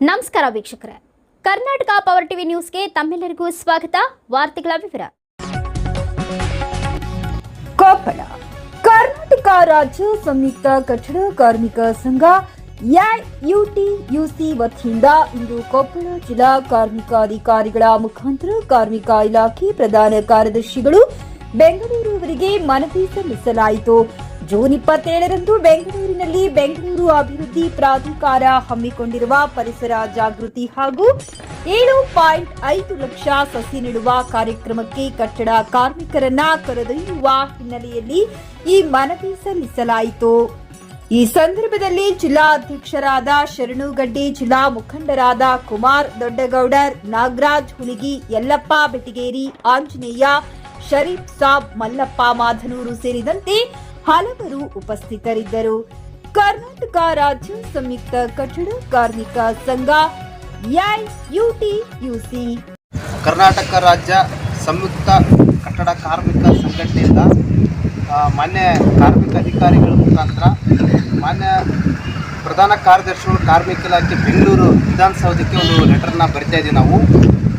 ನಮಸ್ಕಾರ ವೀಕ್ಷಕರೇ, Karnataka power TV ನ್ಯೂಸ್ಗೆ ತಮ್ಮೆಲ್ಲರಿಗೂ ಸ್ವಾಗತ. ವಾರ್ತೆಗಳ ವಿವರ. ಕೊಪ್ಪಳ ಕರ್ನಾಟಕ ರಾಜ್ಯ ಸಂಯುಕ್ತ ಕಟ್ಟಡ ಕಾರ್ಮಿಕ ಸಂಘ ಎಐಯುಟಿಯುಸಿ ವತಿಯಿಂದ ಇಂದು ಕೊಪ್ಪಳ ಜಿಲ್ಲಾ ಕಾರ್ಮಿಕ ಅಧಿಕಾರಿಗಳ ಮುಖಾಂತರ ಕಾರ್ಮಿಕ ಇಲಾಖೆ ಪ್ರಧಾನ ಕಾರ್ಯದರ್ಶಿಗಳು ಬೆಂಗಳೂರುವರೆಗೆ ಮನವಿ ಸಲ್ಲಿಸಲಾಯಿತು. ಜೂನ್ 27ರಂದು ಬೆಂಗಳೂರಿನಲ್ಲಿ ಬೆಂಗಳೂರು ಅಭಿವೃದ್ಧಿ ಪ್ರಾಧಿಕಾರ ಹಮ್ಮಿಕೊಂಡಿರುವ ಪರಿಸರ ಜಾಗೃತಿ ಹಾಗೂ 7.5 ಲಕ್ಷ ಸಸಿ ನೆಡುವ ಕಾರ್ಯಕ್ರಮಕ್ಕೆ ಕಟ್ಟಡ ಕಾರ್ಮಿಕರನ್ನ ಕರೆದೊಯ್ಯುವ ಹಿನ್ನೆಲೆಯಲ್ಲಿ ಈ ಮನವಿ ಸಲ್ಲಿಸಲಾಯಿತು. ಈ ಸಂದರ್ಭದಲ್ಲಿ ಜಿಲ್ಲಾ ಅಧ್ಯಕ್ಷರಾದ ಶರಣುಗಡ್ಡಿ, ಜಿಲ್ಲಾ ಮುಖಂಡರಾದ ಕುಮಾರ್ ದೊಡ್ಡಗೌಡರ್, ನಾಗರಾಜ್ ಹುಲಿಗಿ, ಯಲ್ಲಪ್ಪ ಬೆಟಗೇರಿ, ಆಂಜನೇಯ, ಶರೀಫ್ ಸಾಬ್, ಮಲ್ಲಪ್ಪ ಮಾಧನೂರು ಸೇರಿದಂತೆ ಹಲವರು ಉಪಸ್ಥಿತರಿದ್ದರು. ಕರ್ನಾಟಕ ರಾಜ್ಯ ಸಂಯುಕ್ತ ಕಟ್ಟಡ ಕಾರ್ಮಿಕ ಸಂಘ ಎಐಯುಟಿಯುಸಿ ಕರ್ನಾಟಕ ರಾಜ್ಯ ಸಂಯುಕ್ತ ಕಟ್ಟಡ ಕಾರ್ಮಿಕ ಸಂಘಟನೆಯಿಂದ ಮಾನ್ಯ ಕಾರ್ಮಿಕ ಅಧಿಕಾರಿಗಳ ಮುಖಾಂತರ ಮಾನ್ಯ ಪ್ರಧಾನ ಕಾರ್ಯದರ್ಶಿಗಳು ಕಾರ್ಮಿಕ ಇಲಾಖೆ ಬೆಂಗಳೂರು ವಿಧಾನಸೌಧಕ್ಕೆ ಒಂದು ಲೆಟರ್ನ ಬರಿತಾ ಇದ್ದೀವಿ. ನಾವು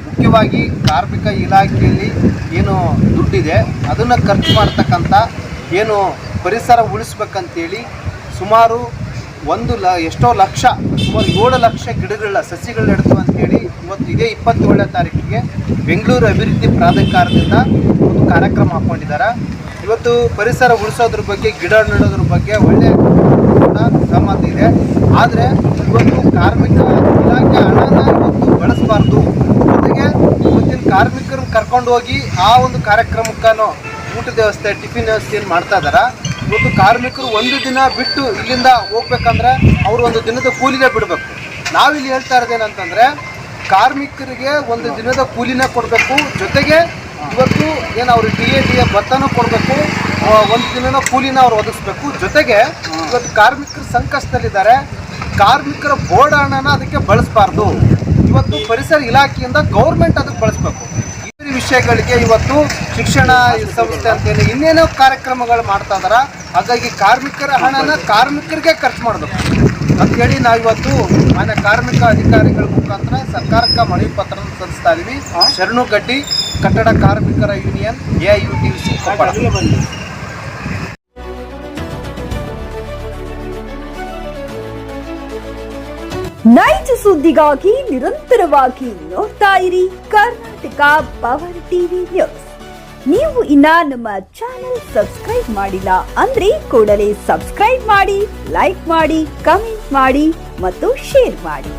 ಮುಖ್ಯವಾಗಿ ಕಾರ್ಮಿಕ ಇಲಾಖೆಯಲ್ಲಿ ಏನು ದುಡ್ಡಿದೆ ಅದನ್ನು ಖರ್ಚು ಮಾಡ್ತಕ್ಕಂಥ ಏನು ಪರಿಸರ ಉಳಿಸ್ಬೇಕಂತೇಳಿ ಸುಮಾರು ಎಷ್ಟೋ ಲಕ್ಷ, ಸುಮಾರು 7 ಲಕ್ಷ ಗಿಡಗಳ ಸಸಿಗಳು ನೆಡ್ತು ಅಂತೇಳಿ ಇವತ್ತು ಇದೇ 27ನೇ ತಾರೀಕಿಗೆ ಬೆಂಗಳೂರು ಅಭಿವೃದ್ಧಿ ಪ್ರಾಧಿಕಾರದಿಂದ ಒಂದು ಕಾರ್ಯಕ್ರಮ ಹಾಕ್ಕೊಂಡಿದ್ದಾರೆ. ಇವತ್ತು ಪರಿಸರ ಉಳಿಸೋದ್ರ ಬಗ್ಗೆ, ಗಿಡ ನೆಡೋದ್ರ ಬಗ್ಗೆ ಒಳ್ಳೆಯ ಸಹಮತ ಇದೆ. ಆದರೆ ಇವತ್ತು ಕಾರ್ಮಿಕ ಇಲಾಖೆ ಹಣನ ಇವತ್ತು ಬಳಸಬಾರ್ದು. ಜೊತೆಗೆ ಇವತ್ತಿನ ಕಾರ್ಮಿಕರನ್ನು ಕರ್ಕೊಂಡು ಹೋಗಿ ಆ ಒಂದು ಕಾರ್ಯಕ್ರಮಕ್ಕೂ ಊಟದ ವ್ಯವಸ್ಥೆ, ಟಿಫಿನ್ ವ್ಯವಸ್ಥೆ ಏನು ಮಾಡ್ತಾ ಇದ್ದಾರೆ. ಇವತ್ತು ಕಾರ್ಮಿಕರು ಒಂದು ದಿನ ಬಿಟ್ಟು ಇಲ್ಲಿಂದ ಹೋಗ್ಬೇಕಂದ್ರೆ ಅವರು ಒಂದು ದಿನದ ಕೂಲಿಗೆ ಬಿಡಬೇಕು. ನಾವಿಲ್ಲಿ ಹೇಳ್ತಾ ಇರೋದೇನಂತಂದರೆ ಕಾರ್ಮಿಕರಿಗೆ ಒಂದು ದಿನದ ಕೂಲಿನ ಕೊಡಬೇಕು. ಜೊತೆಗೆ ಇವತ್ತು ಏನು ಅವರು ಡಿ.ಎ ಭತ್ತನೂ ಕೊಡಬೇಕು, ಒಂದು ದಿನದ ಕೂಲಿನ ಅವ್ರು ಒದಗಿಸ್ಬೇಕು. ಜೊತೆಗೆ ಇವತ್ತು ಕಾರ್ಮಿಕರು ಸಂಕಷ್ಟದಲ್ಲಿದ್ದಾರೆ. ಕಾರ್ಮಿಕರ ಬೋರ್ಡ್ ಹಣನ ಅದಕ್ಕೆ ಬಳಸಬಾರ್ದು. ಇವತ್ತು ಪರಿಸರ ಇಲಾಖೆಯಿಂದ ಗೌರ್ಮೆಂಟ್ ಅದಕ್ಕೆ ಬಳಸಬೇಕು. ಈ ವಿಷಯಗಳಿಗೆ ಇವತ್ತು ಶಿಕ್ಷಣ ಸಂಸ್ಥೆ ಅಂತೇಳಿ ಇನ್ನೇನೋ ಕಾರ್ಯಕ್ರಮಗಳು ಮಾಡ್ತಾ ಇದಾರೆ. ಹಾಗಾಗಿ ಕಾರ್ಮಿಕರ ಹಣನ ಕಾರ್ಮಿಕರಿಗೆ ಖರ್ಚು ಮಾಡಬೇಕು ಅಂತೇಳಿ ನಾವಿವತ್ತು ಮಾನ್ಯ ಕಾರ್ಮಿಕ ಅಧಿಕಾರಿಗಳ ಮುಖಾಂತರ ಸರ್ಕಾರಕ್ಕೆ ಮನವಿ ಪತ್ರ ಸಲ್ಲಿಸ್ತಾ ಇದ್ದೀವಿ. ಶರಣುಗಡ್ಡಿ, ಕಟ್ಟಡ ಕಾರ್ಮಿಕರ ಯೂನಿಯನ್, ಎಐಯುಟಿಯುಸಿ ಕೊಪ್ಪಳ. ನೈಜ ಸುದ್ದಿಗಾಗಿ ನಿರಂತರವಾಗಿ ನೋಡ್ತಾ ಇರಿ ಕರ್ನಾಟಕ ಪವರ್ ಟಿವಿ ನ್ಯೂಸ್. ನೀವು ಇನ್ನ ನಮ್ಮ ಚಾನೆಲ್ ಸಬ್ಸ್ಕ್ರೈಬ್ ಮಾಡಿಲ್ಲ ಅಂದ್ರೆ ಕೂಡಲೇ ಸಬ್ಸ್ಕ್ರೈಬ್ ಮಾಡಿ, ಲೈಕ್ ಮಾಡಿ, ಕಮೆಂಟ್ ಮಾಡಿ ಮತ್ತು ಶೇರ್ ಮಾಡಿ.